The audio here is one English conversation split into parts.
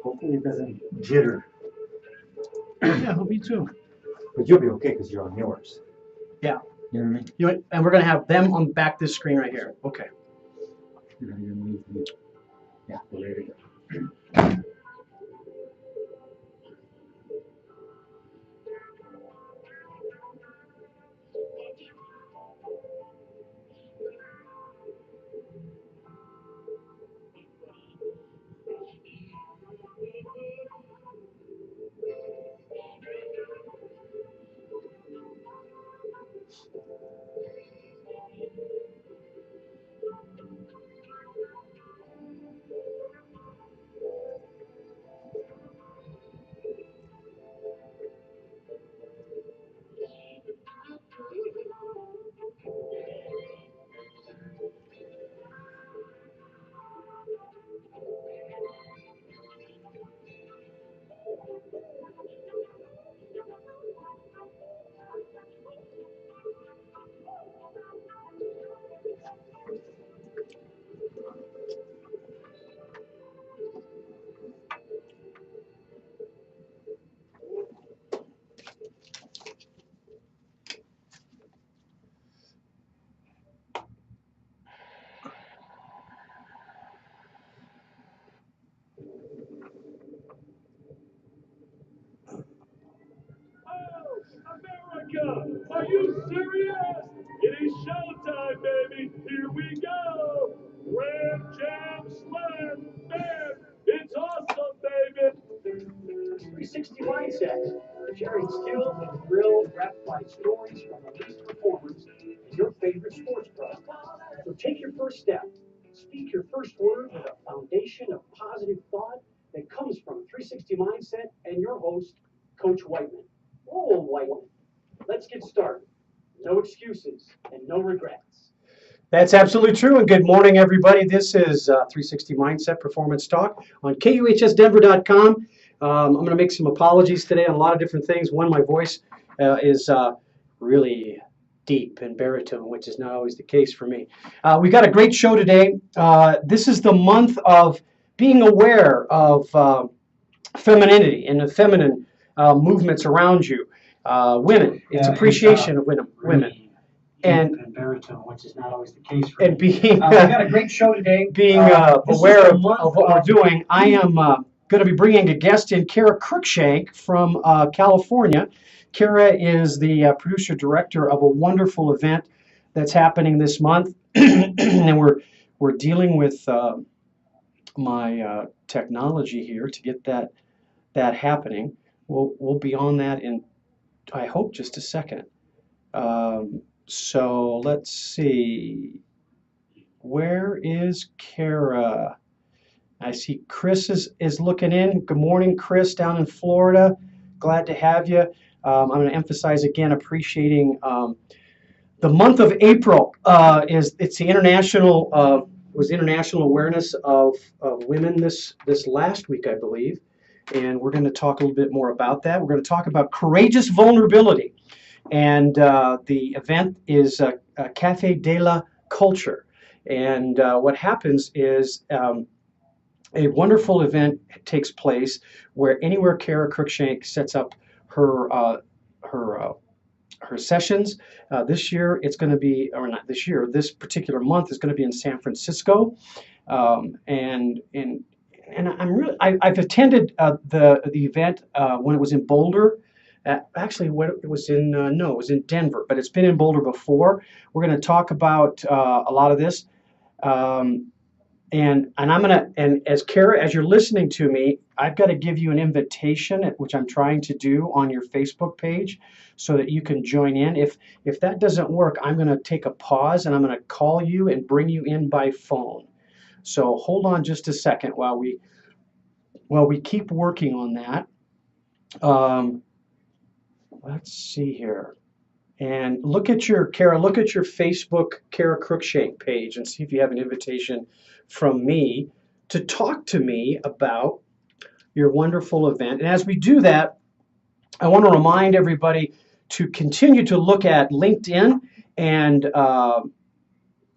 Hopefully it doesn't jitter. Yeah, me too. But you'll be okay because you're on yours. Yeah. You know what I mean? You know, and we're gonna have them on back this screen right here. Okay. You're gonna move me. Yeah, we're ready to go. America, are you serious? It is showtime, baby. Here we go. Ram Jam Slam. Man, it's awesome, baby. 360 Mindset, sharing skills and drills wrapped by stories from elite performers and your favorite sports pros. So take your first step. Speak your first word with a foundation of positive thought that comes from 360 Mindset and your host, Coach Wightiman. Lowell Wightiman. Let's get started. No excuses and no regrets. That's absolutely true. And good morning, everybody. This is 360 Mindset Performance Talk on KUHSdenver.com. I'm going to make some apologies today on a lot of different things. One, my voice is really deep and baritone, which is not always the case for me. We've got a great show today. This is the month of being aware of femininity and the feminine movements around you. Women, it's appreciation of women. And baritone, which is not always the case for And me. being We got a great show today. being aware of what we're doing, I am going to be bringing a guest in, Kara Cruikshank from California. Kara is the producer-director of a wonderful event that's happening this month, and we're dealing with my technology here to get that happening. We'll be on that in, I hope, just a second. So let's see. Where is Kara? I see Chris is looking in. Good morning, Chris, down in Florida. Glad to have you. I'm going to emphasize again, appreciating the month of April. It's the international was International Awareness of Women this last week, I believe, and we're going to talk a little bit more about that. We're going to talk about courageous vulnerability, and the event is Cafe de la Culture. And what happens is a wonderful event takes place where anywhere Kara Cruikshank sets up her sessions. This year it's going to be, or not this year, this particular month is going to be in San Francisco, and I've attended the event when it was in Boulder. Actually, when it was in no, it was in Denver, but it's been in Boulder before. We're going to talk about a lot of this. And I'm gonna, and as Kara, as you're listening to me, I've got to give you an invitation, which I'm trying to do on your Facebook page, so that you can join in. If that doesn't work, I'm gonna take a pause and I'm gonna call you and bring you in by phone. So hold on just a second while we keep working on that. Let's see here. And look at your Facebook Kara Cruikshank page and see if you have an invitation from me to talk to me about your wonderful event. And as we do that, I want to remind everybody to continue to look at LinkedIn and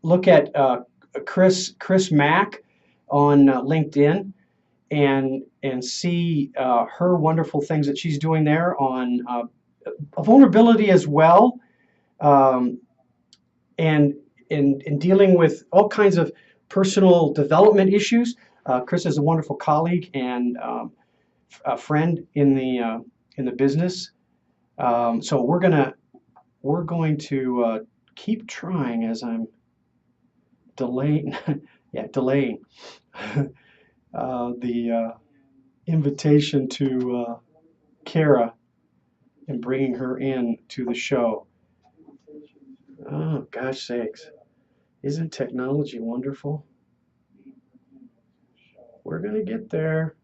look at Chris Mack on LinkedIn. and see her wonderful things that she's doing there on vulnerability as well, um, and in dealing with all kinds of personal development issues. Chris is a wonderful colleague and a friend in the business. So we're going to keep trying as I'm delaying, yeah, delaying the invitation to Kara and bringing her in to the show. Oh, gosh sakes. Isn't technology wonderful? We're going to get there.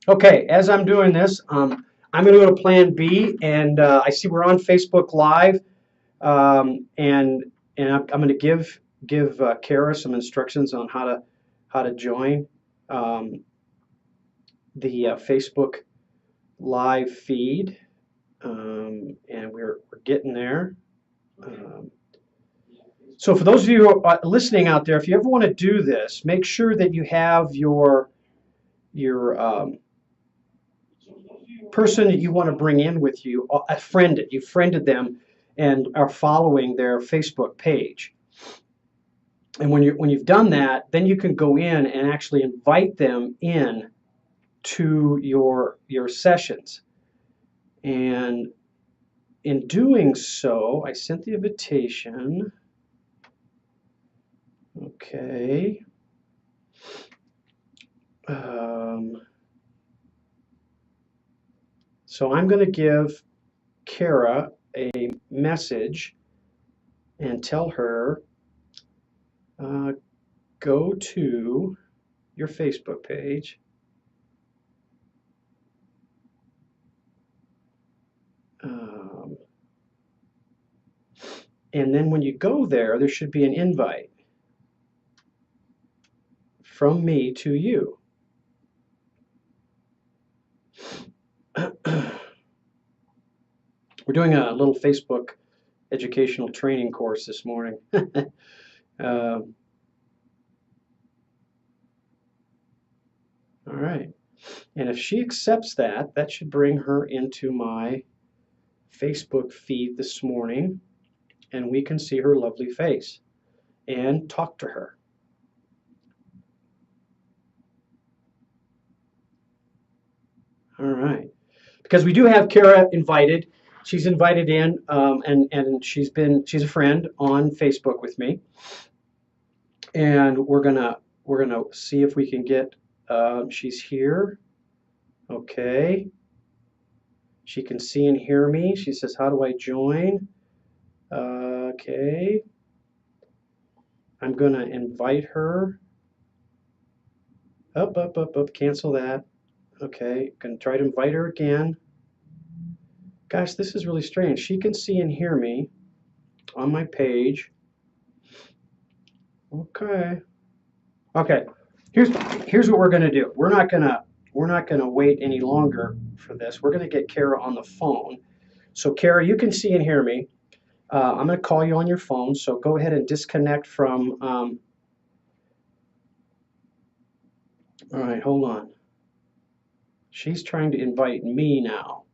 Okay, as I'm doing this, I'm going to go to Plan B, and I see we're on Facebook Live, and I'm going to give Kara some instructions on how to join the Facebook Live feed, and we're getting there. So for those of you who are listening out there, if you ever want to do this, make sure that you have your person that you want to bring in with you, a friend that you friended them and are following their Facebook page. And when you've done that, then you can go in and actually invite them in to your sessions. And in doing so, I sent the invitation. Okay. So I'm going to give Kara a message and tell her, go to your Facebook page. And then when you go there, there should be an invite from me to you. We're doing a little Facebook educational training course this morning. All right. And if she accepts that, that should bring her into my Facebook feed this morning, and we can see her lovely face and talk to her. All right. Because we do have Kara invited. She's invited in, and she's a friend on Facebook with me. And we're gonna see if we can get. She's here. Okay. She can see and hear me. She says, "How do I join?" Okay. I'm gonna invite her. Up. Cancel that. Okay. Gonna try to invite her again. Gosh, this is really strange. She can see and hear me on my page. Okay. Okay. Here's what we're gonna do. We're not gonna wait any longer for this. We're gonna get Kara on the phone. So Kara, you can see and hear me. I'm gonna call you on your phone. So go ahead and disconnect from. All right, hold on. She's trying to invite me now.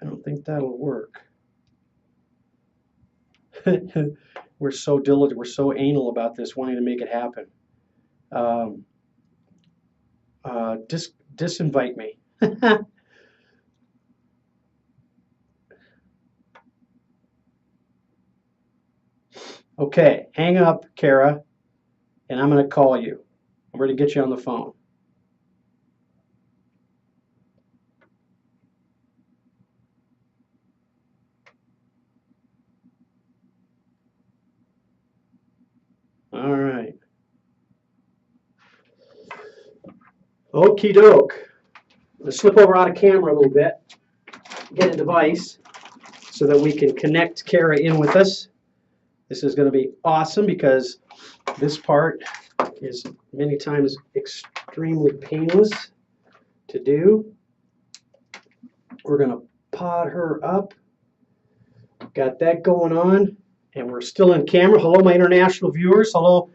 I don't think that'll work. We're so diligent, we're so anal about this, wanting to make it happen. Disinvite me. Okay, hang up, Kara, and I'm going to call you. I'm going to get you on the phone. All right. Okie doke. I'm going to slip over out of camera a little bit, get a device so that we can connect Kara in with us. This is going to be awesome because This part is many times extremely painless to do. We're going to pod her up. Got that going on, and we're still in camera. Hello, my international viewers. Hello,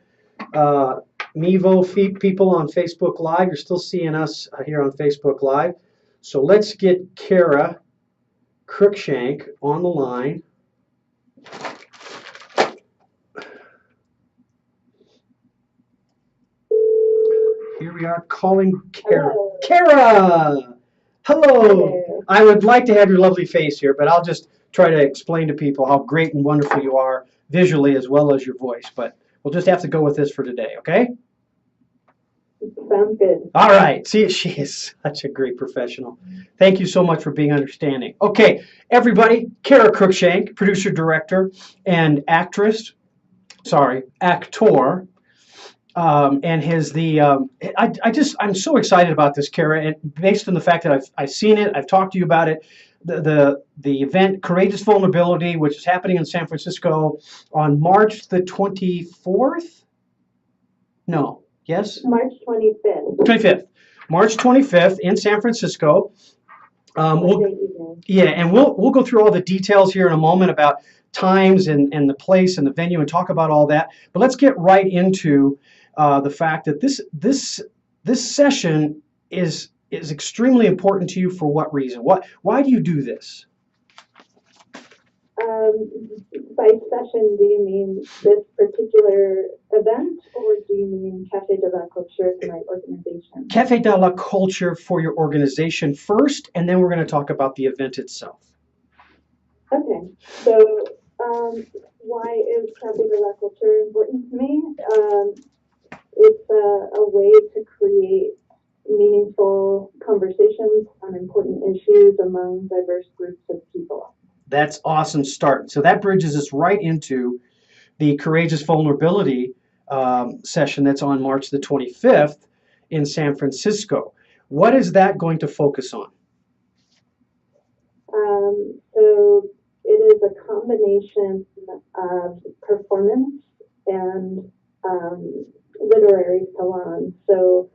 Mevo people on Facebook Live. You're still seeing us here on Facebook Live. So let's get Kara Cruikshank on the line. Here we are calling Kara. Hello. Kara! Hello! Hello. I would like to have your lovely face here, but I'll just try to explain to people how great and wonderful you are visually as well as your voice. But we'll just have to go with this for today, okay? Sounds good. All right. See, she is such a great professional. Thank you so much for being understanding. Okay, everybody, Kara Cruikshank, producer, director, and actor, and I'm so excited about this, Kara, and based on the fact that I've seen it, I've talked to you about it. The event Courageous Vulnerability, which is happening in San Francisco on March the 24th. No. Yes? March 25th. 25th. March 25th in San Francisco. And we'll go through all the details here in a moment about times and the place and the venue and talk about all that. But let's get right into the fact that this session is extremely important to you. For what reason? Why do you do this? By session, do you mean this particular event, or do you mean Café de la Culture for my organization? Café de la Culture for your organization first, and then we're going to talk about the event itself. Okay, so why is Café de la Culture important to me? It's a way to create meaningful conversations on important issues among diverse groups of people. That's awesome start. So that bridges us right into the Courageous Vulnerability session that's on March the 25th in San Francisco. What is that going to focus on? So it is a combination of performance and literary salon. So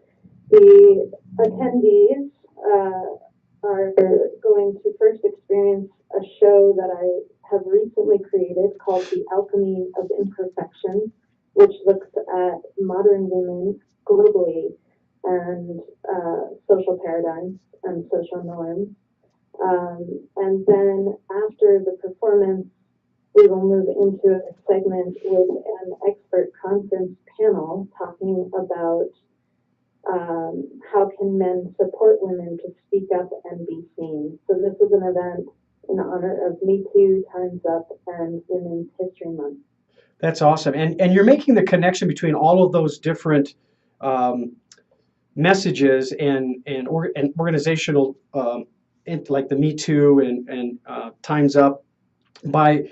the attendees are going to first experience a show that I have recently created called The Alchemy of Imperfection, which looks at modern women globally and social paradigms and social norms. And then after the performance, we will move into a segment with an expert conference panel talking about how can men support women to speak up and be seen. So this is an event in honor of Me Too, Time's Up, and Women's History Month. That's awesome. And you're making the connection between all of those different messages and organizational, like the Me Too and Time's Up, by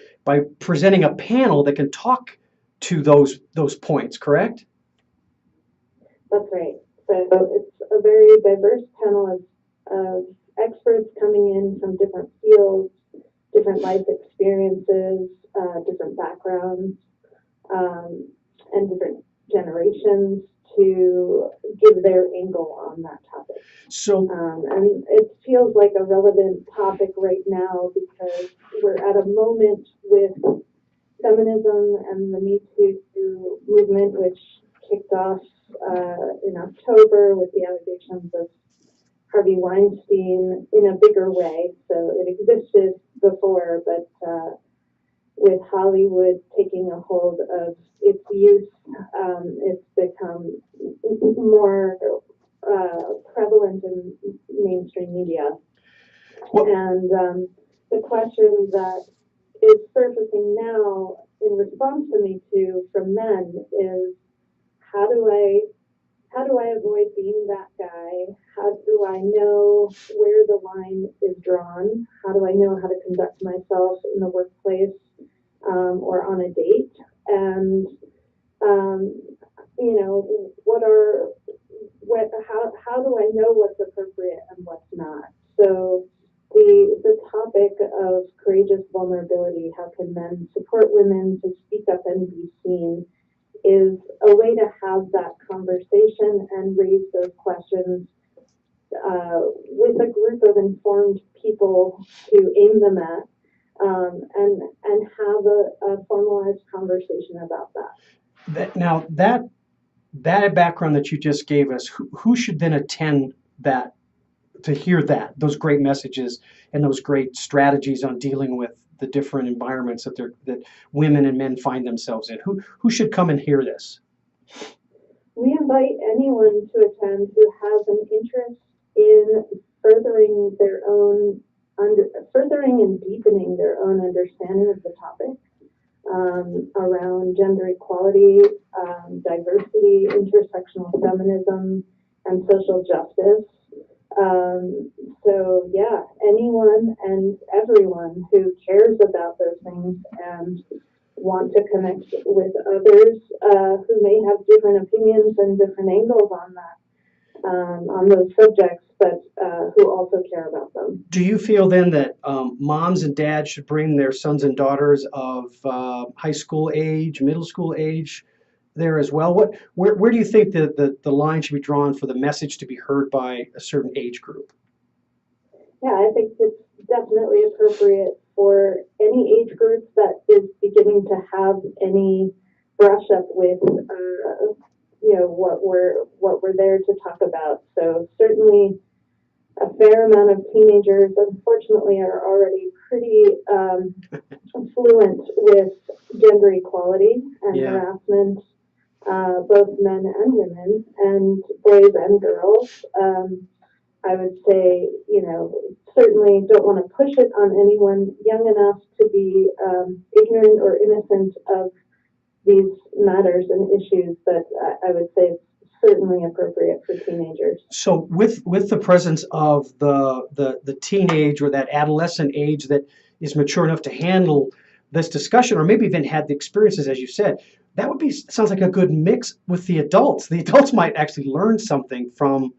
presenting a panel that can talk to those points, correct? That's right. So it's a very diverse panel of experts coming in from different fields, different life experiences, different backgrounds, and different generations to give their angle on that topic. So, and it feels like a relevant topic right now because we're at a moment with feminism and the Me Too movement, which kicked off in October with the allegations of Harvey Weinstein in a bigger way. So it existed before, but with Hollywood taking a hold of its youth, it's become more prevalent in mainstream media. And the question that is surfacing now in response to Me Too from men is, how do I avoid being that guy? How do I know where the line is drawn? How do I know how to conduct myself in the workplace or on a date? And how do I know what's appropriate and what's not? So the topic of courageous vulnerability, how can men support women to speak up and be seen, is a a way to have that conversation and raise those questions with a group of informed people to aim them at, and have a formalized conversation about that. Now that background that you just gave us, who should then attend that to hear those great messages and those great strategies on dealing with the different environments that women and men find themselves in? Who should come and hear this? We invite anyone to attend who has an interest in furthering and deepening their own understanding of the topic around gender equality, diversity, intersectional feminism, and social justice. So yeah, anyone and everyone who cares about those things and want to connect with others who may have different opinions and different angles on that, on those subjects, but who also care about them. Do you feel then that moms and dads should bring their sons and daughters of high school age, middle school age there as well? Where do you think the line should be drawn for the message to be heard by a certain age group? Yeah, I think it's definitely appropriate for any age group that is beginning to have any brush up with, what we're there to talk about. So certainly a fair amount of teenagers, unfortunately, are already pretty fluent with gender equality and harassment, both men and women, and boys and girls. I would say, certainly don't want to push it on anyone young enough to be ignorant or innocent of these matters and issues, but I would say it's certainly appropriate for teenagers. So with the presence of the teenage or that adolescent age that is mature enough to handle this discussion, or maybe even had the experiences, as you said, that would sounds like a good mix with the adults. The adults might actually learn something from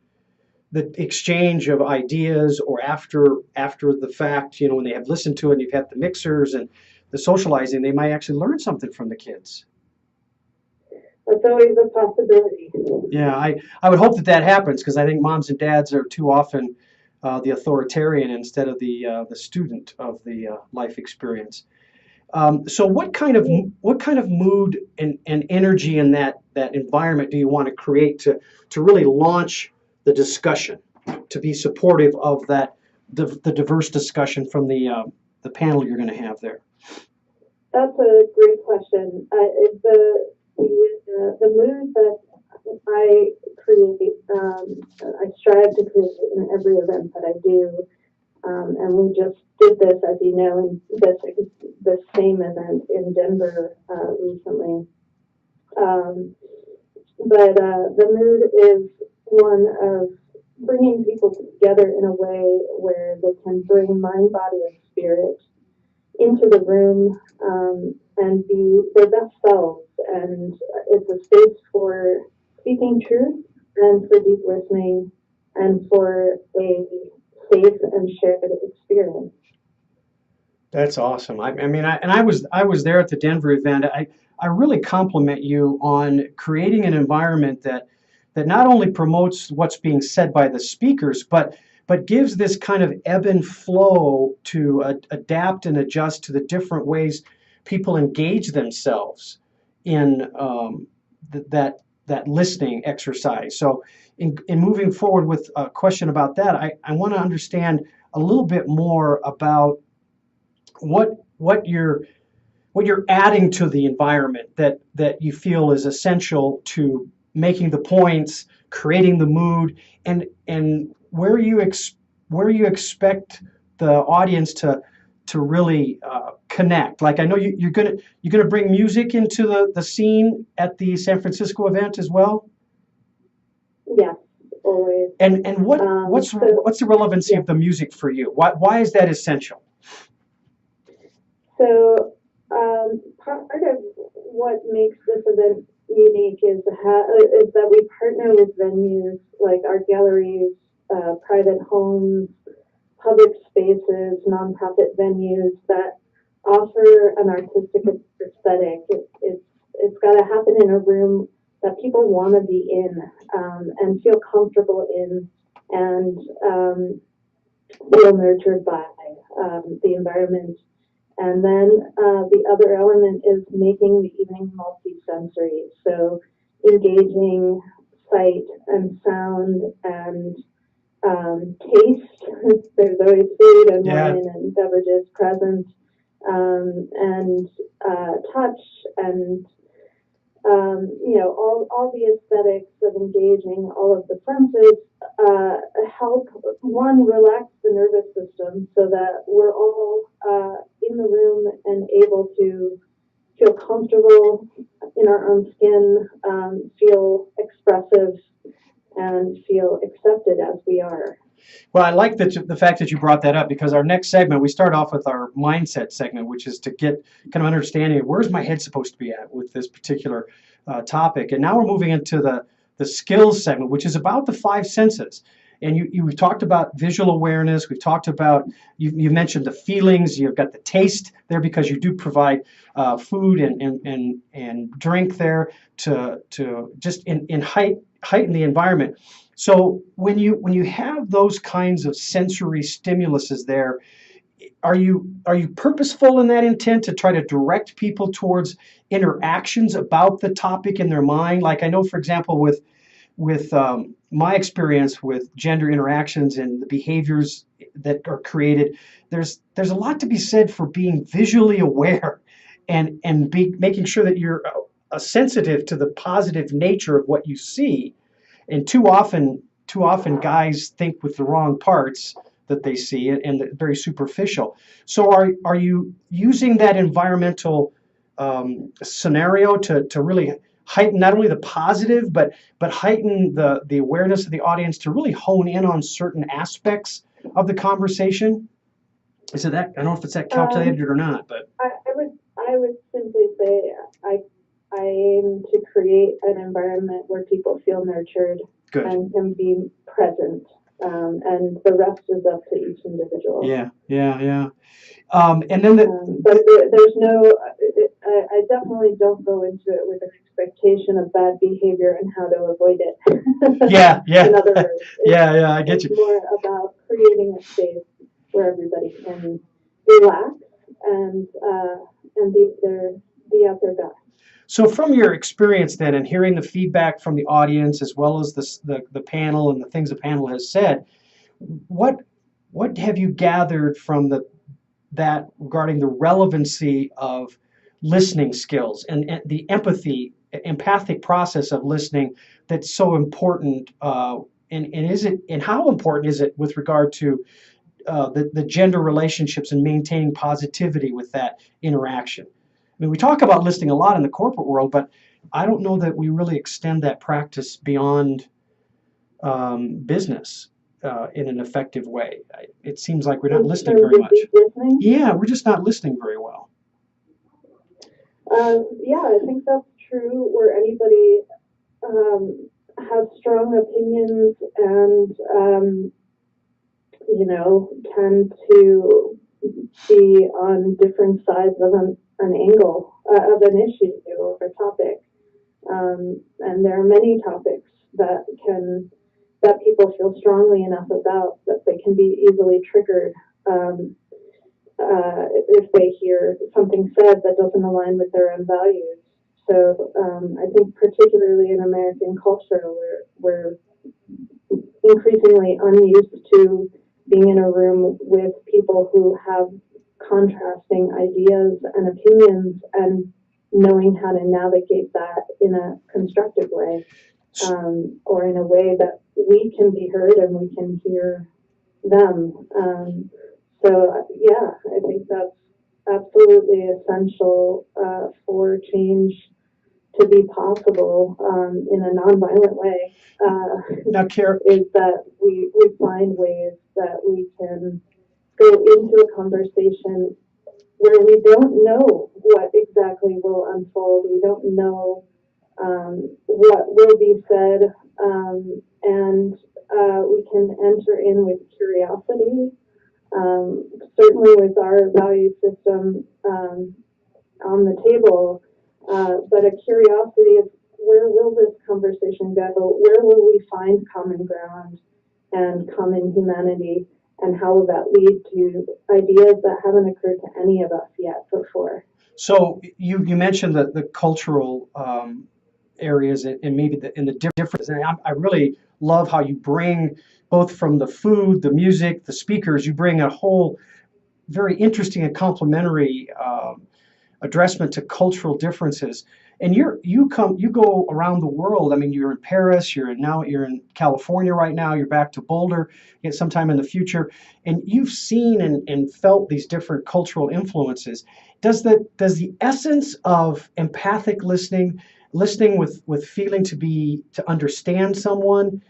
the exchange of ideas, or after the fact, when they have listened to it and you've had the mixers and the socializing, they might actually learn something from the kids. That's always a possibility. Yeah, I would hope that happens, because I think moms and dads are too often the authoritarian instead of the student of the life experience. So what kind of mood and energy in that environment do you want to create to really launch the discussion, to be supportive of that the diverse discussion from the panel you're going to have there? That's a great question. The mood that I create, I strive to create in every event that I do, and we just did this, as you know, in this same event in Denver recently. But the mood is one of bringing people together in a way where they can bring mind, body, and spirit into the room and be their best selves. And it's a space for speaking truth and for deep listening and for a safe and shared experience. That's awesome. I was there at the Denver event. I really compliment you on creating an environment that not only promotes what's being said by the speakers, but gives this kind of ebb and flow to adapt and adjust to the different ways people engage themselves in that listening exercise. So in moving forward with a question about that, I want to understand a little bit more about what you're adding to the environment that you feel is essential to making the points, creating the mood, and where you expect the audience to really connect. Like, I know you're gonna bring music into the scene at the San Francisco event as well. Yes, always. And what's the relevancy of the music for you? Why is that essential? So part of what makes this event unique is that we partner with venues like art galleries, private homes, public spaces, nonprofit venues that offer an artistic aesthetic. It's got to happen in a room that people want to be in, and feel comfortable in, and feel nurtured by the environment. And then the other element is making the evening multi-sensory. So engaging sight and sound and taste. There's always food and wine and beverages present, and touch, and all the aesthetics of engaging all of the senses help one relax the nervous system so that we're all in the room and able to feel comfortable in our own skin, feel expressive, and feel accepted as we are. Well, I like the fact that you brought that up, because our next segment, we start off with our mindset segment, which is to get kind of understanding of where's my head supposed to be at with this particular topic. And now we're moving into the skills segment, which is about the five senses. And we've talked about visual awareness. We've talked about, you mentioned the feelings. You've got the taste there because you do provide food and drink there to just heighten the environment. So when you have those kinds of sensory stimuluses there, are you purposeful in that intent to try to direct people towards interactions about the topic in their mind? Like I know, for example, with my experience with gender interactions and the behaviors that are created, there's a lot to be said for being visually aware and making sure that you're sensitive to the positive nature of what you see. And too often guys think with the wrong parts that they see, and very superficial. So are you using that environmental scenario to really heighten not only the positive, but heighten the awareness of the audience to really hone in on certain aspects of the conversation? Is it that? I don't know if it's that calculated or not, but I would simply say I aim to create an environment where people feel nurtured. Good. And can be present, and the rest is up to each individual. Yeah. And then but there's no. I definitely don't go into it with an expectation of bad behavior and how to avoid it. Yeah. In other words, I get you. It's more about creating a space where everybody can relax and be at their best. So from your experience then, and hearing the feedback from the audience as well as the panel and the things the panel has said, what have you gathered from that regarding the relevancy of listening skills and the empathic process of listening that's so important? And how important is it with regard to the gender relationships and maintaining positivity with that interaction? I mean, we talk about listening a lot in the corporate world, but I don't know that we really extend that practice beyond business in an effective way. It seems like we're not listening very much. Listening? Yeah, we're just not listening very well. Yeah, I think that's true where anybody has strong opinions and, tend to be on different sides of an angle of an issue or a topic. And there are many topics that people feel strongly enough about that they can be easily triggered if they hear something said that doesn't align with their own values. So I think particularly in American culture, we're increasingly unused to being in a room with people who have contrasting ideas and opinions and knowing how to navigate that in a constructive way, or in a way that we can be heard and we can hear them. So yeah, I think that's absolutely essential for change to be possible in a nonviolent way. Now, Kara, is that we find ways that we can go into a conversation where we don't know what exactly will unfold. We don't know what will be said, and we can enter in with curiosity. Certainly with our value system on the table, but a curiosity of where will this conversation go? Where will we find common ground and common humanity? And how will that lead to ideas that haven't occurred to any of us yet before? So you mentioned the cultural areas and maybe the differences. And I really love how you bring both from the food, the music, the speakers. You bring a whole very interesting and complementary addressment to cultural differences. And you go around the world. I mean, you're in Paris. You're in California right now. You're back to Boulder sometime in the future, and you've seen and felt these different cultural influences. Does the essence of empathic listening with feeling to understand someone,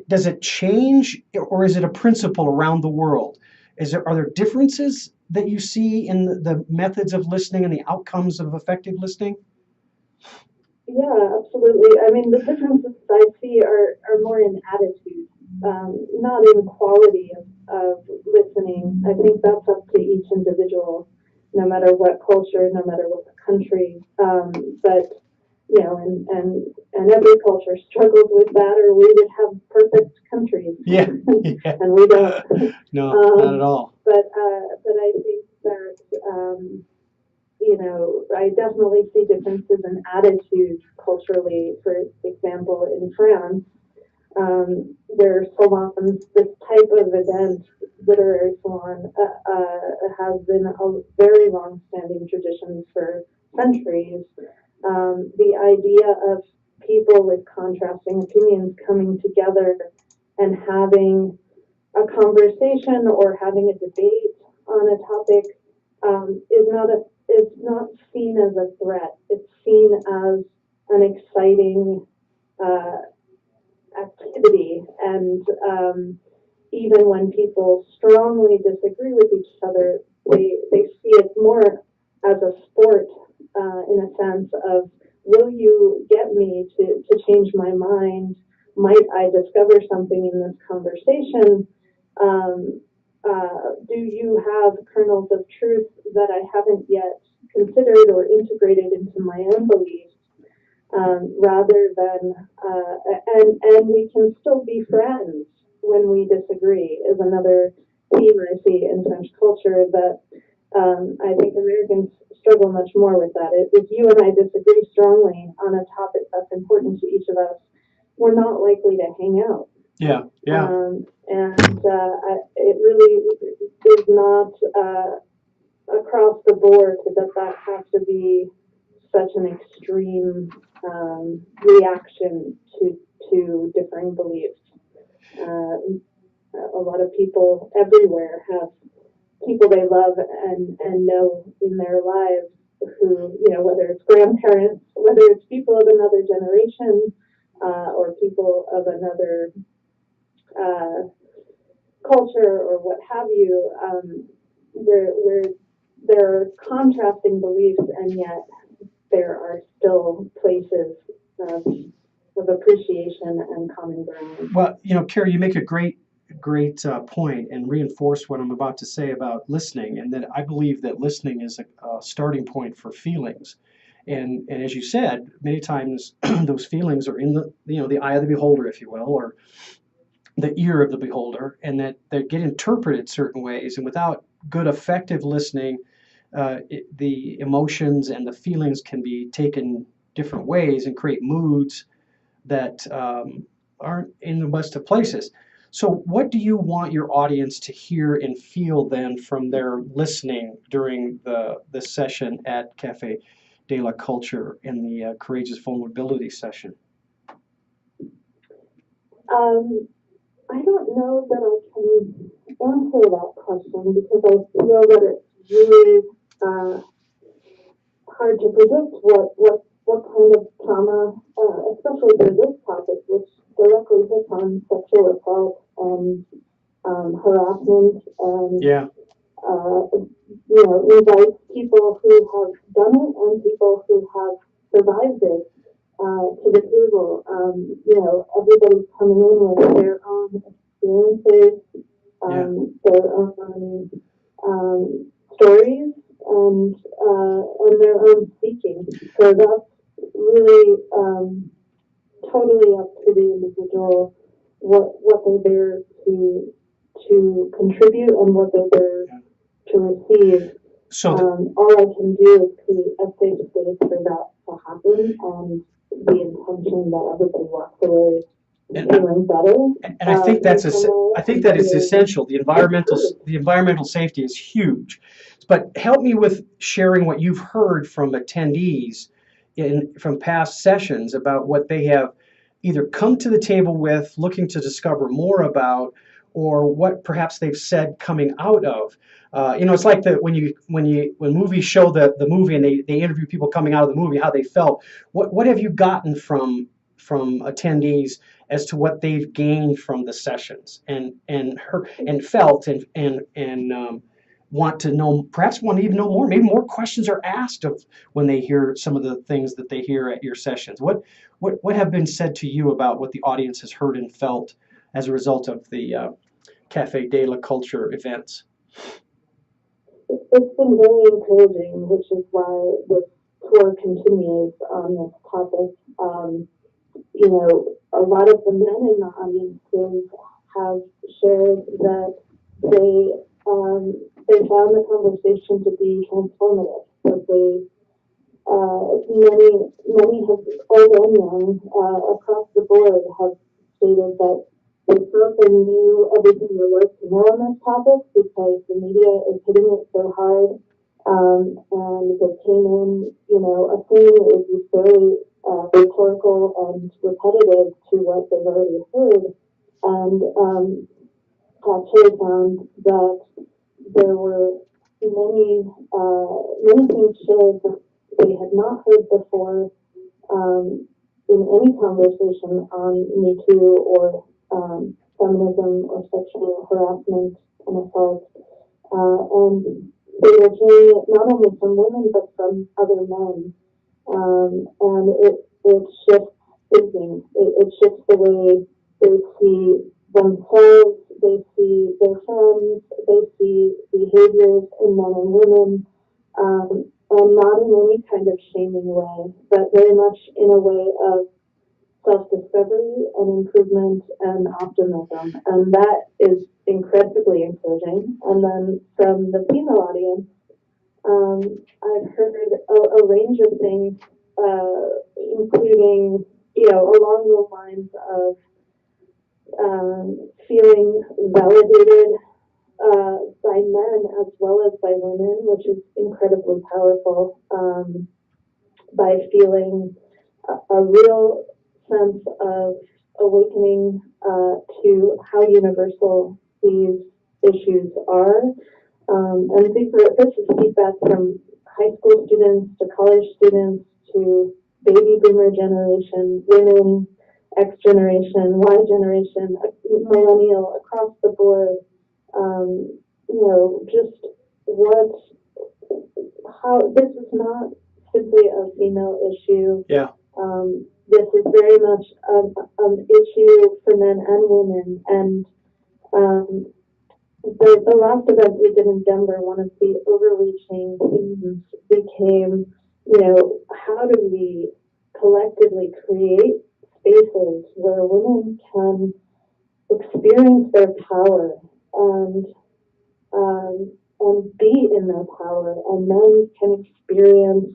does it change, or is it a principle around the world? Are there differences that you see in the methods of listening and the outcomes of effective listening? Yeah, absolutely. I mean, the differences I see are more in attitude, not in quality of listening. I think that's up to each individual, no matter what culture, no matter what the country. But you know, and every culture struggles with that, or we would have perfect countries. Yeah, and we don't. No, not at all. But I think that you know, I definitely see differences in attitude culturally. For example, in France, where salons, this type of event, literary salon, has been a very long-standing tradition for centuries. The idea of people with contrasting opinions coming together and having a conversation or having a debate on a topic is not seen as a threat. It's seen as an exciting activity, and even when people strongly disagree with each other, they see it more as a sport, in a sense of, will you get me to change my mind? Might I discover something in this conversation? Do you have kernels of truth that I haven't yet considered or integrated into my own beliefs? Rather than, and we can still be friends when we disagree, is another theme I see in French culture that I think Americans struggle much more with that. If you and I disagree strongly on a topic that's important to each of us, we're not likely to hang out. Yeah. It really is not across the board that has to be such an extreme reaction to differing beliefs. A lot of people everywhere have people they love and know in their lives who, you know, whether it's grandparents, whether it's people of another generation, or people of another culture or what have you, where there are contrasting beliefs, and yet there are still places of appreciation and common ground. Well, you know, Carrie, you make a great point and reinforce what I'm about to say about listening, and that I believe that listening is a starting point for feelings. And as you said, many times those feelings are in the eye of the beholder, if you will, or the ear of the beholder, and that they get interpreted certain ways. And without good, effective listening, the emotions and the feelings can be taken different ways and create moods that aren't in the best of places. So what do you want your audience to hear and feel then from their listening during the session at Cafe de la Culture in the Courageous Vulnerability session? I don't know that I can answer that question, because I feel that it's really hard to predict what kind of trauma, especially for this topic, which directly hits on sexual assault and harassment, and invites people who have done it and people who have survived it to the table. Everybody's coming in with their own experiences, their own stories, and their own speaking. So really totally up to the individual what they're there to contribute and what they're there to receive. So all I can do is create a safe space for that to happen, and the intention that everybody walks away feeling better. and I think I think that is essential. The environmental safety is huge. But help me with sharing what you've heard from attendees from past sessions about what they have either come to the table with, looking to discover more about, or what perhaps they've said coming out of. It's like when movies show the movie and they interview people coming out of the movie, how they felt. What have you gotten from attendees as to what they've gained from the sessions and felt and want to know, perhaps want to even know more? Maybe more questions are asked of when they hear some of the things that they hear at your sessions. What have been said to you about what the audience has heard and felt as a result of the Cafe de la Culture events? It's been very encouraging, which is why this tour continues on this topic. A lot of the men in the audiences have shared that they found the conversation to be transformative. That many have, old and young, across the board, have stated that they felt they knew everything there was to know on this topic because the media is hitting it so hard. And they came in, assuming it would be fairly rhetorical and repetitive to what they've already heard. And actually found that there were many things shared that they had not heard before in any conversation on Me Too or feminism or sexual harassment and assault. And they were hearing it not only from women but from other men. And it shifts thinking. It shifts the way they see themselves, they see their friends, they see behaviors in men and women, and not in any kind of shaming way, but very much in a way of self-discovery and improvement and optimism. And that is incredibly encouraging. And then from the female audience, I've heard a range of things, including, along the lines of feeling validated by men as well as by women, which is incredibly powerful, by feeling a real sense of awakening to how universal these issues are. And this is feedback from high school students to college students to baby boomer generation, women, X generation, Y generation, millennial, across the board. Just how this is not simply a female issue. Yeah. This is very much an issue for men and women. And the last event we did in Denver, one of the overreaching themes became, how do we collectively create spaces where women can experience their power and be in their power, and men can experience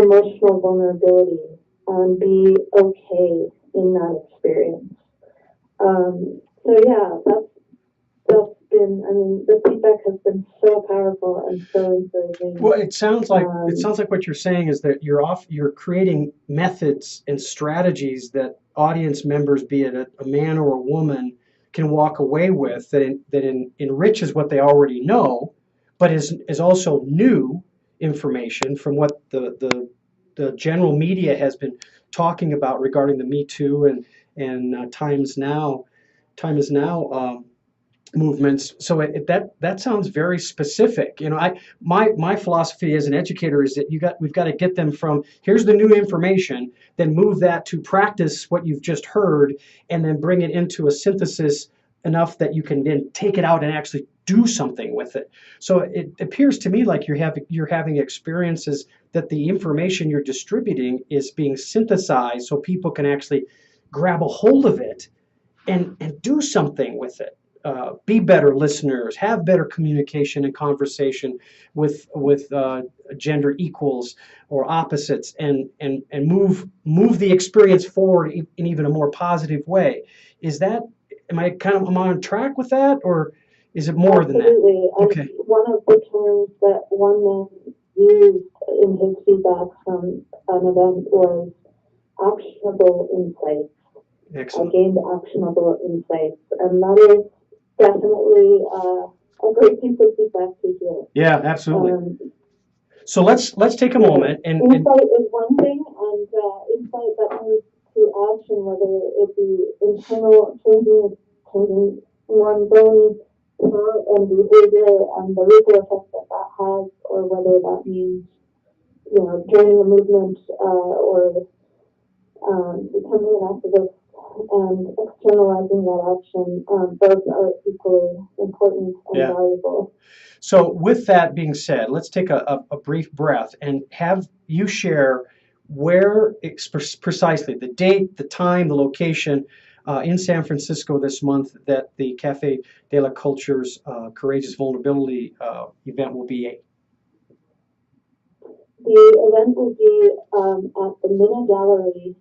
emotional vulnerability and be okay in that experience. So yeah, that's been, the feedback has been so powerful and so encouraging. Well, it sounds like what you're saying is that you're creating methods and strategies that audience members, be it a man or a woman, can walk away with that enriches what they already know, but is also new information from what the general media has been talking about regarding the Me Too and Time Is Now movements. So that sounds very specific. My philosophy as an educator is that we've got to get them from here's the new information, then move that to practice what you've just heard, and then bring it into a synthesis enough that you can then take it out and actually do something with it. So it appears to me like you're having experiences that the information you're distributing is being synthesized so people can actually grab a hold of it and do something with it. Be better listeners, have better communication and conversation with gender equals or opposites, and move the experience forward in even a more positive way. Is that am I on track with that, or is it more than that? Absolutely. And Okay. one of the terms that one man used in his feedback from an event was actionable insights. I Excellent. gained actionable insights, and that is definitely a great piece of feedback to hear. Yeah, absolutely. Um, So let's take a moment and insight is one thing, and insight that moves to action, whether it be internal changing one's own thought and behavior and the ripple effect that that has, or whether that means joining a movement or becoming an activist and externalizing that action. Both are equally important and Yeah. valuable. So with that being said, let's take a brief breath and have you share where precisely the date, the time, the location in San Francisco this month that the Cafe de la Culture's Courageous Vulnerability event will be. The event will be at the Minna Gallery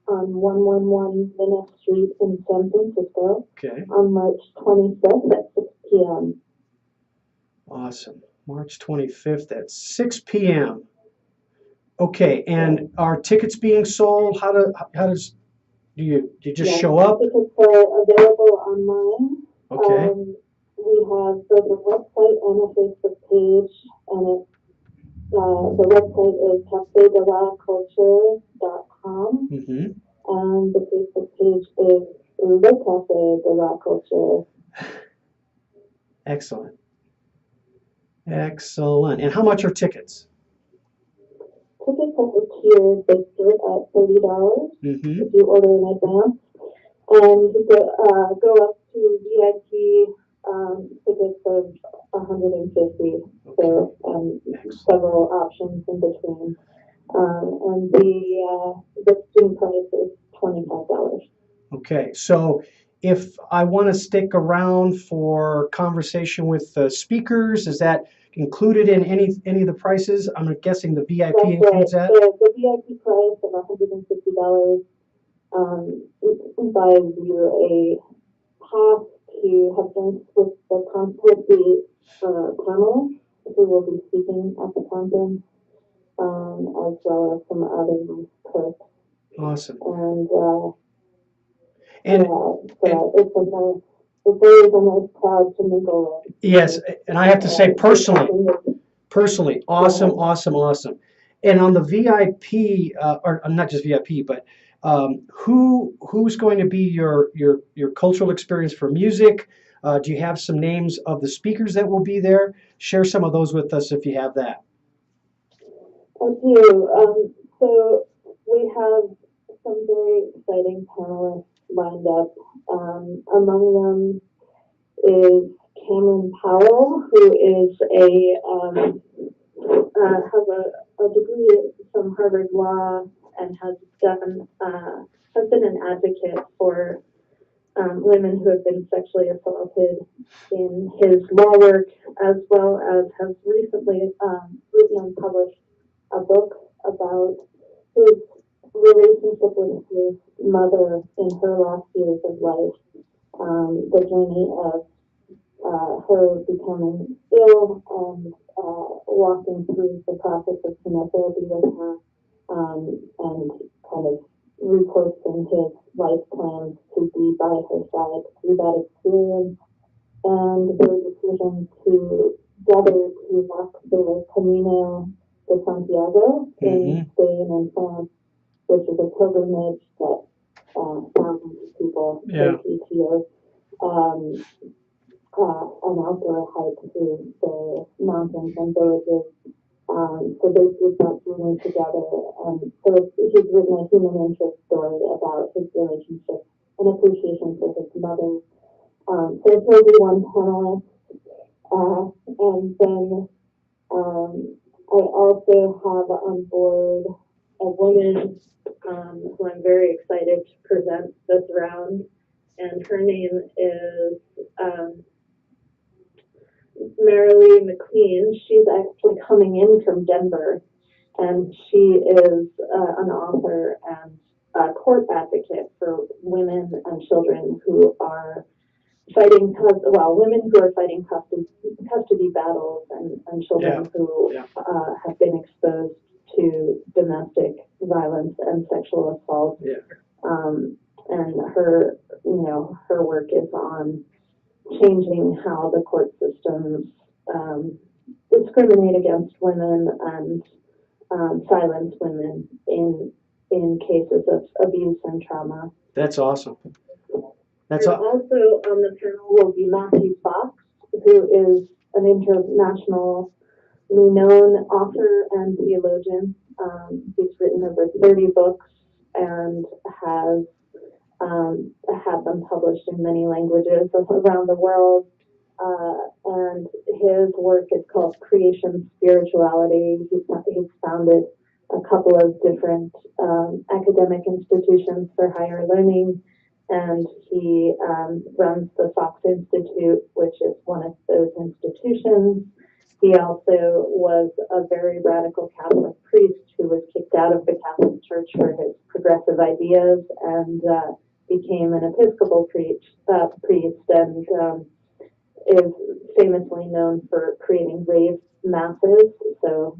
on 111 Minna Street in San Francisco Okay. on March 25th at 6 p.m. Awesome. March 25th at 6 p.m. Okay, and are tickets being sold? How does do you just Yes, show up? tickets are available online. Okay. We have both a website and a Facebook page, and the website is cafedelaculture.com, Mm-hmm. and the Facebook page is the Cafe de la Culture. Excellent. Excellent. And how much are tickets? Tickets are tiered. They start at $30 Mm-hmm. if you order in advance, and go up to VIP tickets of $150. So several options in between. And the student price is $25. Okay. So if I want to stick around for conversation with the speakers, is that included in any of the prices? I'm guessing the VIP That's includes right. that. The VIP price of $150 buys you a pass to have drinks with the panelists who will be speaking at the conference, as well as some other perks. Awesome. And it's always a nice crowd to mingle with. Yes, and I have to say personally, awesome, awesome. And on the VIP, or not just VIP, but who's going to be your cultural experience for music? Do you have some names of the speakers that will be there? Share some of those with us if you have that. I do. So we have some very exciting panelists lined up. Among them is Cameron Powell, who is has a degree from Harvard Law and has been an advocate for women who have been sexually assaulted in his law work, as well as has recently written and published a book about his relationship with his mother in her last years of life, the journey of her becoming ill and walking through the process of chemotherapy with her, and kind of reposting his life plans to be by her side through that experience, and their decision to walk the Camino de Santiago in Spain and France, which is a pilgrimage that thousands of people take each year. An outdoor hike through the mountains and villages. So they did that journey together. So he's written a human interest story about his relationship and appreciation for his mother. So he'll be one panelist. And then I also have on board a woman who I'm very excited to present this round, and her name is Marilee McLean. She's actually coming in from Denver, and she is an author and a court advocate for women and children who are fighting, women who are fighting custody battles and children who have been exposed to domestic violence and sexual assault. Yeah. And her work is on changing how the court systems discriminate against women and silence women in cases of abuse and trauma. That's awesome. Also on the panel will be Matthew Fox, who is an internationally known author and theologian. He's written over 30 books and has had them published in many languages around the world. And his work is called Creation Spirituality. He's founded a couple of different academic institutions for higher learning, and he runs the Fox Institute, which is one of those institutions. He also was a very radical Catholic priest who was kicked out of the Catholic Church for his progressive ideas and became an Episcopal priest and is famously known for creating rave masses, so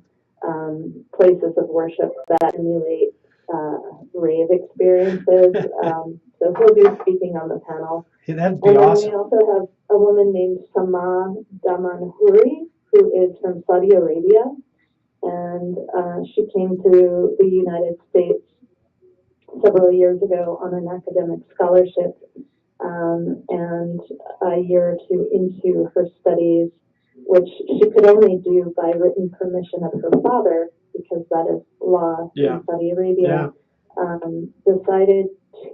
places of worship that emulate rave experiences. So he'll be speaking on the panel. Yeah, that'd be and then awesome. we also have a woman named Sama Damanhuri, who is from Saudi Arabia, and she came to the United States several years ago on an academic scholarship. And a year or two into her studies, which she could only do by written permission of her father, because that is law in Saudi Arabia, decided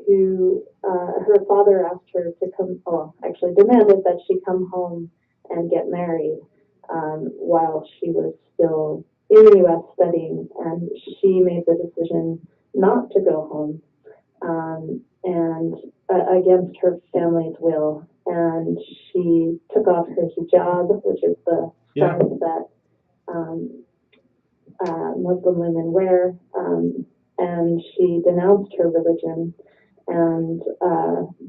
to, her father asked her to come, actually demanded that she come home and get married while she was still in the U.S. studying, and she made the decision not to go home. And against her family's will, and she took off her hijab, which is the scarf that Muslim women wear, and she denounced her religion and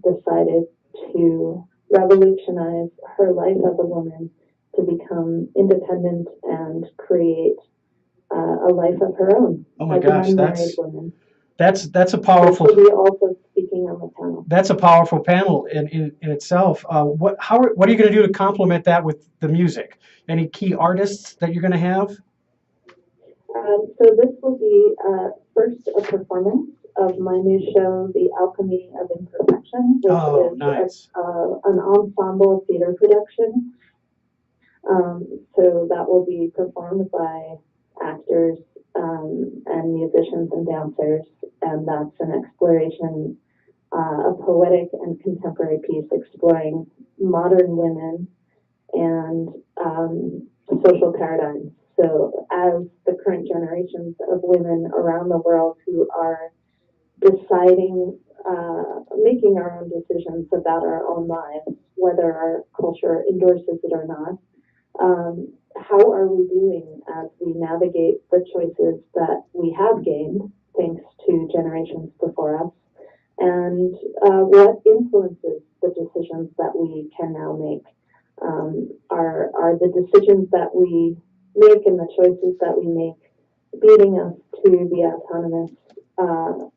decided to revolutionize her life as a woman to become independent and create a life of her own. Oh my gosh, unmarried woman. That's a powerful. She'll be also speaking on the panel. That's a powerful panel in itself. What are you going to do to complement that with the music? Any key artists that you're going to have? So this will be first a performance of my new show, The Alchemy of Imperfection, which is nice. An ensemble theater production. So that will be performed by actors and musicians and dancers, and that's an exploration, a poetic and contemporary piece exploring modern women and social paradigms. So as the current generations of women around the world who are deciding, making our own decisions about our own lives, whether our culture endorses it or not, how are we doing as we navigate the choices that we have gained thanks to generations before us, and what influences the decisions that we can now make? Are the decisions that we make and the choices that we make leading us to the autonomous,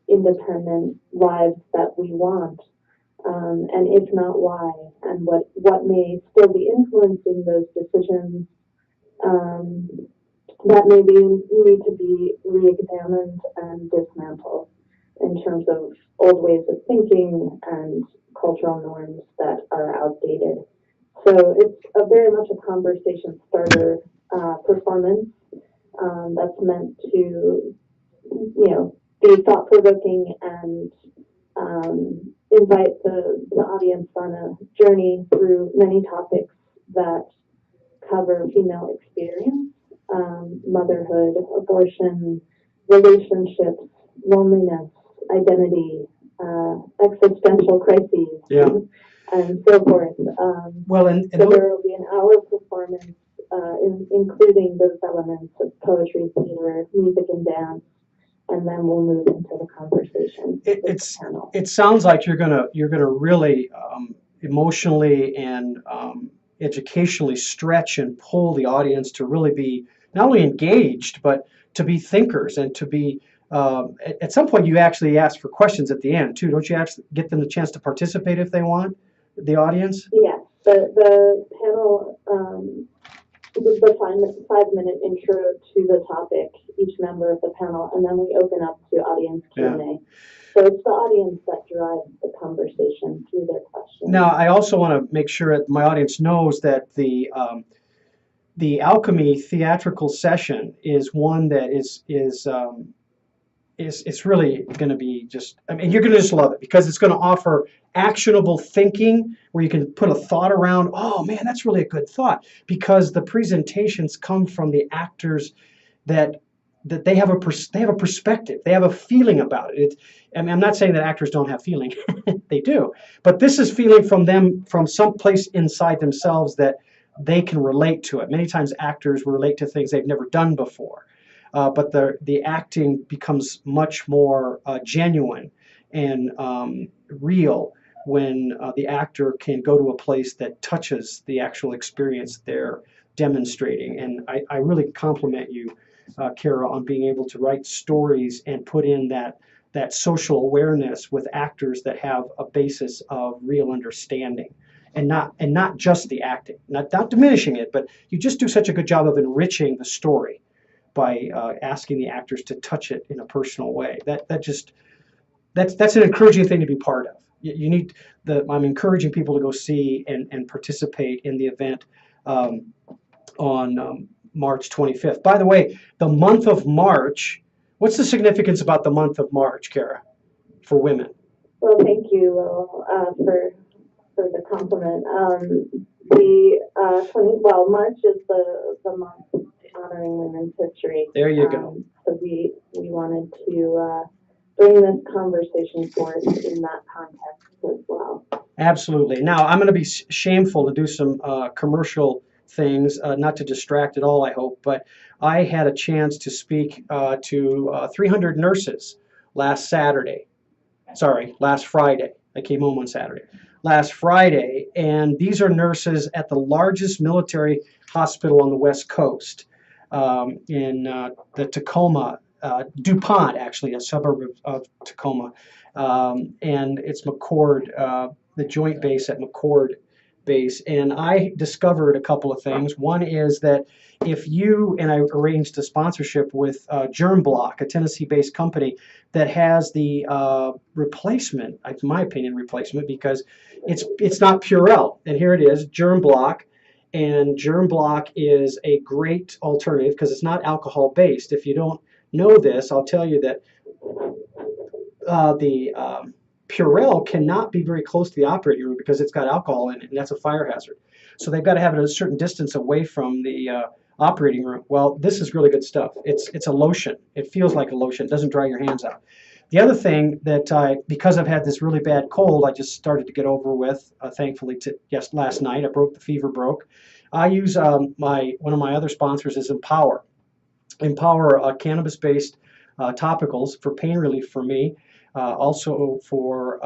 independent lives that we want? And if not, why? And what may still be influencing those decisions that maybe need to be re-examined and dismantled in terms of old ways of thinking and cultural norms that are outdated. So it's very much a conversation starter performance that's meant to, be thought-provoking and invite the audience on a journey through many topics that cover female experience motherhood, abortion, relationships, loneliness, identity, existential crises, Yeah. and so forth. Well, and So there will be an hour performance, including those elements of poetry, theater, music, and dance, and then we'll move into the conversation with the panel. it sounds like you're gonna really emotionally and educationally stretch and pull the audience to really be not only engaged but to be thinkers and to be at some point you actually ask for questions at the end too, don't you? Actually get them the chance to participate if they want, the audience. Yes, the panel, the 5 minute intro to the topic, each member of the panel, and then we open up to audience Q&A. So it's the audience that drives the conversation through their questions. Now, I also want to make sure that my audience knows that the Alchemy theatrical session is one that is it's really going to be just, I mean, you're going to just love it because it's going to offer actionable thinking where you can put a thought around, oh man, that's really a good thought, because the presentations come from the actors that they have a perspective, they have a feeling about it. I mean, I'm not saying that actors don't have feeling, they do, but this is feeling from them, from some place inside themselves that they can relate to it. Many times actors relate to things they've never done before. But the acting becomes much more genuine and real when the actor can go to a place that touches the actual experience they're demonstrating. And I really compliment you, Kara, on being able to write stories and put in that social awareness with actors that have a basis of real understanding. And not just the acting, not diminishing it, but you just do such a good job of enriching the story by asking the actors to touch it in a personal way. That's an encouraging thing to be part of. I'm encouraging people to go see and participate in the event on March 25th. By the way, the month of March, what's the significance about the month of March, Kara, for women? Well, thank you, Lowell, for the compliment. March is the month honoring women's history. There you go. So we wanted to bring this conversation forth in that context as well. Absolutely. Now, I'm going to be shameful to do some commercial things, not to distract at all, I hope, but I had a chance to speak to 300 nurses last Friday. I came home on Saturday. Last Friday, and these are nurses at the largest military hospital on the West Coast, in the Tacoma, DuPont, actually, a suburb of Tacoma, and it's McCord, the joint base at McCord Base. And I discovered a couple of things. One is that I arranged a sponsorship with GermBlock, a Tennessee-based company that has the replacement, in my opinion, because it's not Purell. And here it is, GermBlock. And GermBlock is a great alternative because it's not alcohol-based. If you don't know this, I'll tell you that the Purell cannot be very close to the operating room because it's got alcohol in it, and that's a fire hazard. So they've got to have it a certain distance away from the operating room. Well, this is really good stuff. It's a lotion. It feels like a lotion. It doesn't dry your hands out. The other thing that because I've had this really bad cold, I just started to get over with, thankfully, last night. The fever broke. I use one of my other sponsors is Empower. Empower cannabis-based topicals for pain relief for me, also for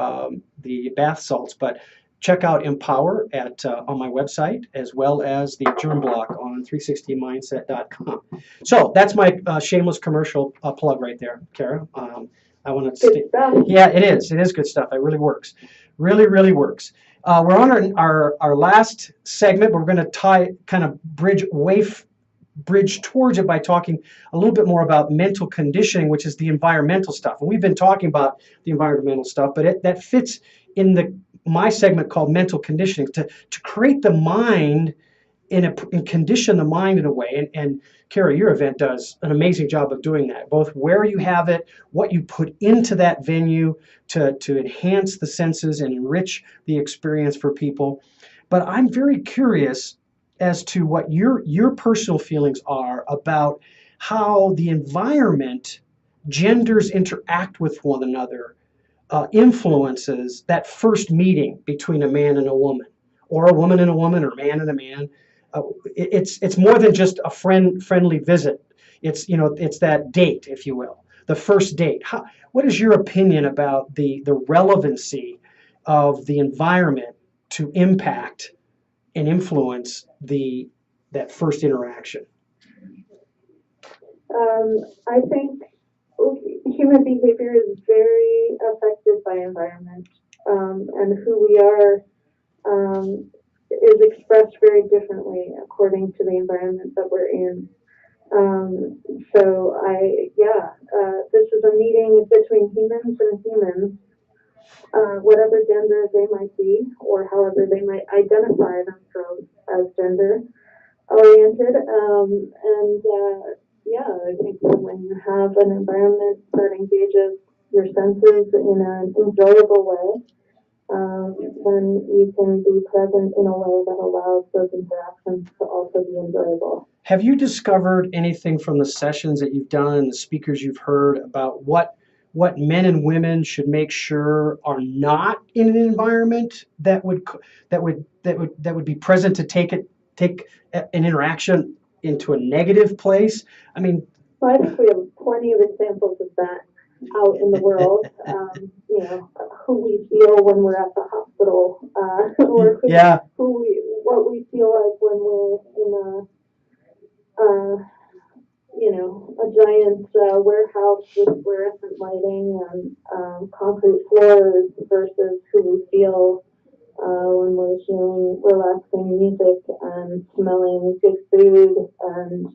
the bath salts. But check out Empower on my website, as well as the GermBlock on 360mindset.com. So that's my shameless commercial plug right there, Kara. I want to yeah, it is good stuff. It really works, really works. We're on our last segment. We're going to bridge towards it by talking a little bit more about mental conditioning, which is the environmental stuff. And we've been talking about the environmental stuff, but that fits in my segment called mental conditioning, to create the mind and condition the mind in a way. And Kara, your event does an amazing job of doing that, both where you have it, what you put into that venue to enhance the senses and enrich the experience for people. But I'm very curious, as to what your personal feelings are about how the environment, genders interact with one another, influences that first meeting between a man and a woman, or a woman and a woman, or a man and a man. It's more than just a friendly visit. It's that date, if you will, the first date. What is your opinion about the relevancy of the environment to impact and influence that first interaction? I think human behavior is very affected by environment, and who we are is expressed very differently according to the environment that we're in. So this is a meeting between humans and humans, whatever gender they might be, or however they might identify themselves as gender oriented. I think that when you have an environment that engages your senses in an enjoyable way, then you can be present in a way that allows those interactions to also be enjoyable. Have you discovered anything from the sessions that you've done and the speakers you've heard about what men and women should make sure are not in an environment that would be present to take an interaction into a negative place? I mean, well, I think we have plenty of examples of that out in the world. Who we feel when we're at the hospital, or what we feel like when we're in a giant warehouse with fluorescent lighting and concrete floors versus who we feel when we're hearing relaxing music and smelling good food and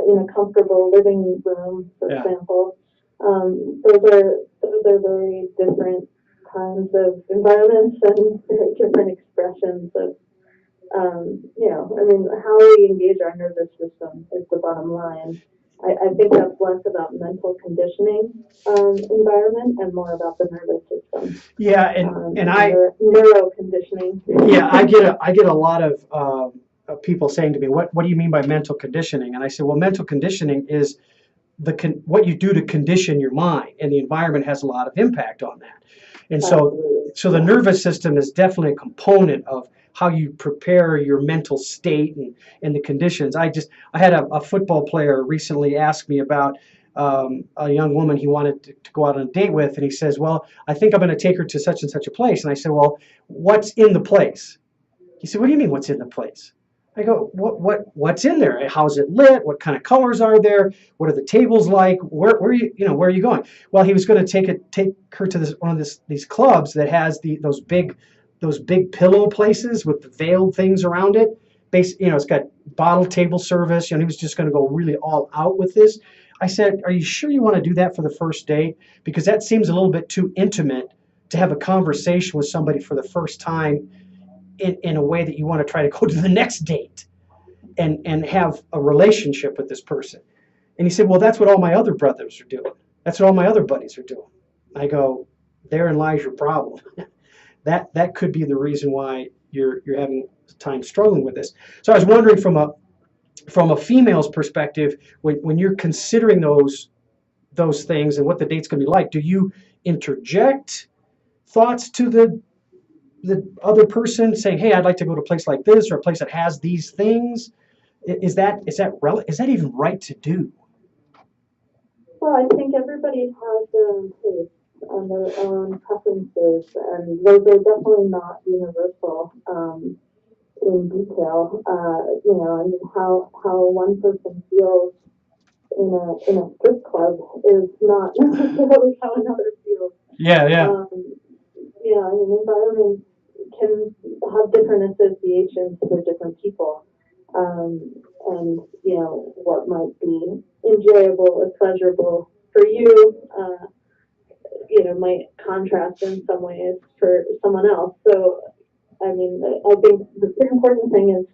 in a comfortable living room, for example. Those are very different kinds of environments and very different expressions of how we engage our nervous system is the bottom line. I think that's less about mental conditioning environment and more about the nervous system. Yeah, and neuro conditioning. Yeah, I get a lot of people saying to me, "What do you mean by mental conditioning?" And I say, "Well, mental conditioning is what you do to condition your mind, and the environment has a lot of impact on that." And so the nervous system is definitely a component of how you prepare your mental state and the conditions. I had a football player recently ask me about a young woman he wanted to go out on a date with, and he says, "Well, I think I'm going to take her to such and such a place." And I said, "Well, what's in the place?" He said, "What do you mean, what's in the place?" I go, what's in there? How's it lit? What kind of colors are there? What are the tables like? Where are you going? Well, he was going to take her to one of these clubs that has those big pillow places with the veiled things around it. It's got bottle table service. He was just going to go really all out with this. I said, "Are you sure you want to do that for the first date? Because that seems a little bit too intimate to have a conversation with somebody for the first time in a way that you want to try to go to the next date and have a relationship with this person." And he said, "Well, that's what all my other brothers are doing. That's what all my other buddies are doing." I go, "Therein lies your problem." That could be the reason why you're having time struggling with this. So I was wondering from a female's perspective, when you're considering those things and what the date's going to be like, do you interject thoughts to the other person saying, "Hey, I'd like to go to a place like this or a place that has these things"? Is that even right to do? Well, I think everybody has their own taste and their own preferences, and those are definitely not universal in detail. How one person feels in a strip club is not necessarily how another feels. Yeah. Environments can have different associations for different people. And what might be enjoyable or pleasurable for you, might contrast in some ways for someone else. So, I think the important thing is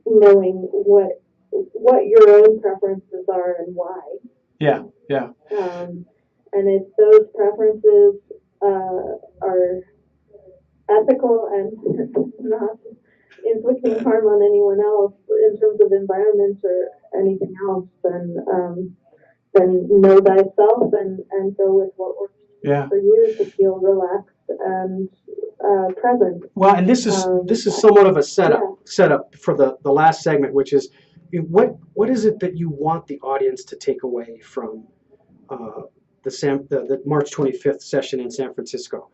knowing what your own preferences are and why. Yeah. And if those preferences are ethical and not inflicting harm on anyone else in terms of environment or anything else, then know thyself and go with what works Yeah. for you to feel relaxed and present. Well, and this is somewhat of a setup for the last segment, which is what is it that you want the audience to take away from the March 25th session in San Francisco?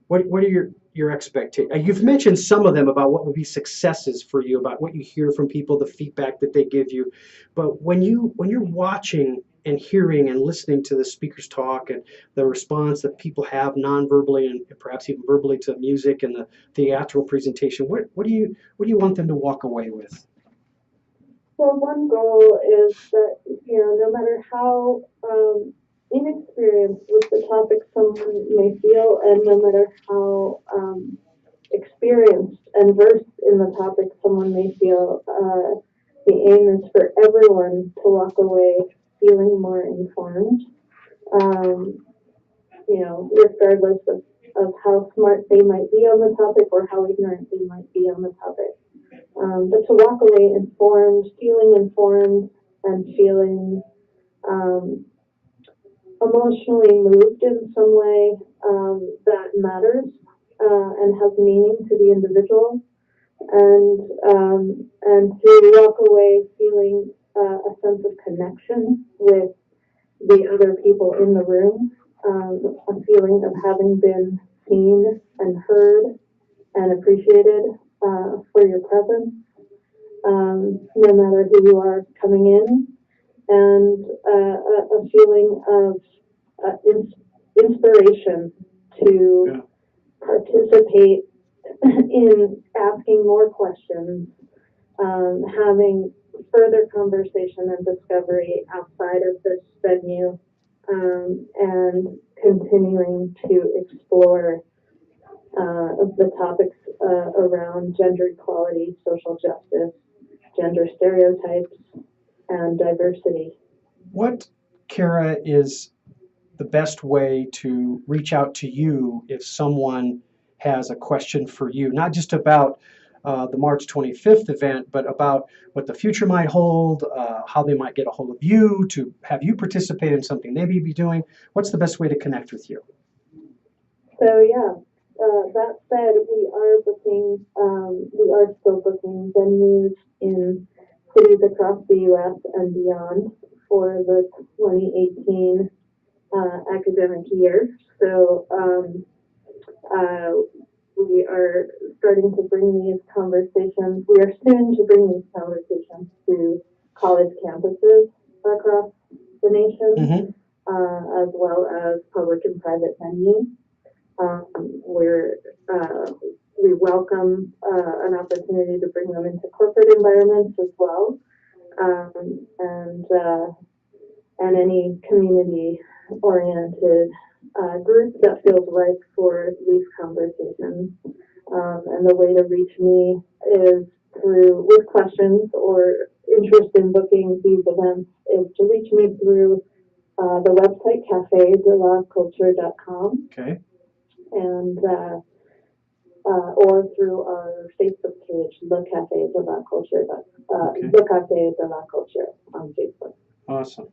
What are your expectations? You've mentioned some of them about what would be successes for you, about what you hear from people, the feedback that they give you. But when you're watching and hearing and listening to the speakers talk and the response that people have non-verbally and perhaps even verbally to music and the theatrical presentation, what do you want them to walk away with? Well, one goal is that, no matter how inexperienced with the topic someone may feel, and no matter how experienced and versed in the topic someone may feel, the aim is for everyone to walk away feeling more informed, regardless of how smart they might be on the topic or how ignorant they might be on the topic. But to walk away informed, and feeling emotionally moved in some way that matters and has meaning to the individual, and to walk away feeling a sense of connection with the other people in the room, a feeling of having been seen and heard and appreciated for your presence, no matter who you are coming in, and a feeling of inspiration to participate in asking more questions, having further conversation and discovery outside of this venue, and continuing to explore the topics around gender equality, social justice, gender stereotypes, and diversity. What, Kara, is the best way to reach out to you if someone has a question for you, not just about the March 25th event, but about what the future might hold, how they might get a hold of you to have you participate in something they may be doing? What's the best way to connect with you? So that said, we are still booking venues in cities across the U.S. and beyond for the 2018 academic year. So we are starting to bring these conversations. We are soon to bring these conversations to college campuses across the nation, as well as public and private venues. We welcome an opportunity to bring them into corporate environments as well, and any community-oriented group that feels right for these conversations. And the way to reach me is with questions or interest in booking these events, is to reach me through the website cafedelawculture.com. Okay. And or through our Facebook page, the Cafe de la Culture, the Cafe de la Culture on Facebook. Awesome.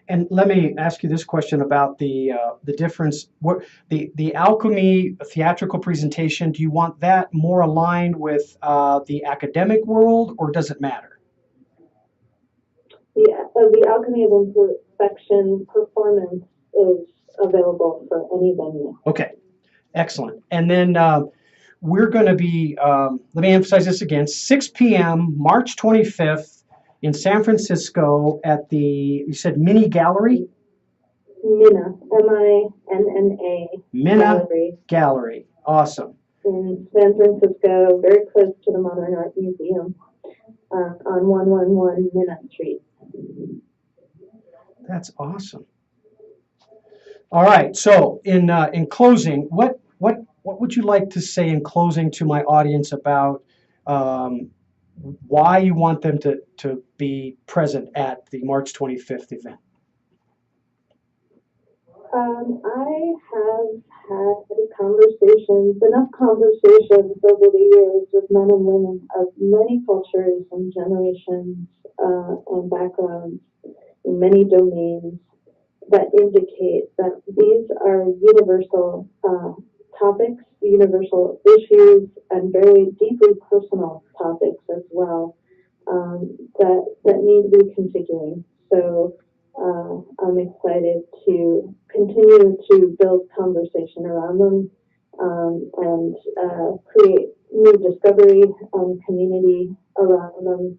And let me ask you this question about the difference. What the Alchemy theatrical presentation? Do you want that more aligned with the academic world, or does it matter? The Alchemy of Imperfection performance is available for any venue. Okay, excellent. And then we're going to be. Let me emphasize this again: 6 p.m. March 25th. In San Francisco at you said Mini Gallery? Minna, M-I-N-N-A. Minna Gallery. Awesome. In San Francisco, very close to the Modern Art Museum, on 111 Minna Street. That's awesome. All right. So in closing, what would you like to say in closing to my audience about why you want them to be present at the March 25th event? I have had conversations, enough conversations over the years with men and women of many cultures and generations and backgrounds in many domains that indicate that these are universal topics, universal issues, and very deeply personal topics as well that need reconfiguring. So I'm excited to continue to build conversation around them and create new discovery and community around them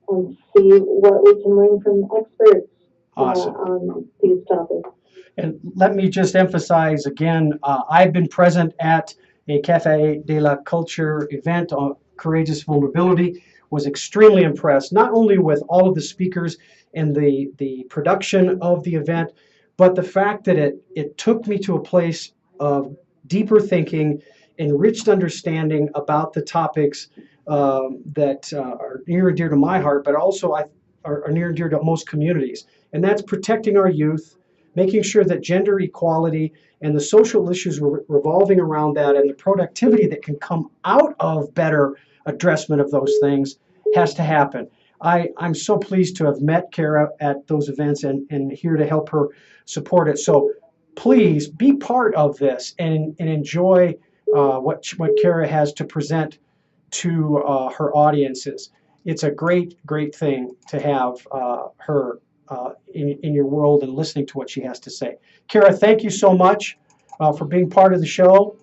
and see what we can learn from experts Awesome. on these topics. And let me just emphasize again, I've been present at a Cafe de la Culture event on courageous vulnerability, was extremely impressed, not only with all of the speakers and the production of the event, but the fact that it took me to a place of deeper thinking, enriched understanding about the topics that are near and dear to my heart, but also are near and dear to most communities. And that's protecting our youth, making sure that gender equality and the social issues revolving around that and the productivity that can come out of better addressment of those things has to happen. I'm so pleased to have met Kara at those events and here to help her support it. So please be part of this and enjoy what Kara has to present to her audiences. It's a great thing to have her in your world and listening to what she has to say. Kara, thank you so much for being part of the show.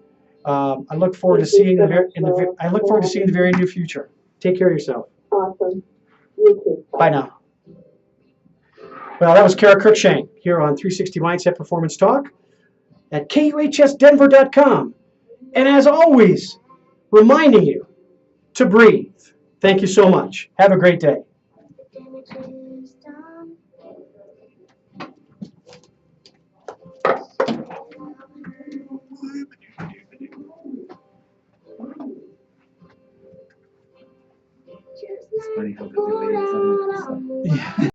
I look forward to seeing the very near future. Take care of yourself. Awesome. You too. Bye now. Well, that was Kara Cruikshank here on 360 Mindset Performance Talk at KUHSdenver.com. And as always, reminding you to breathe. Thank you so much. Have a great day. It's funny how the delay is on.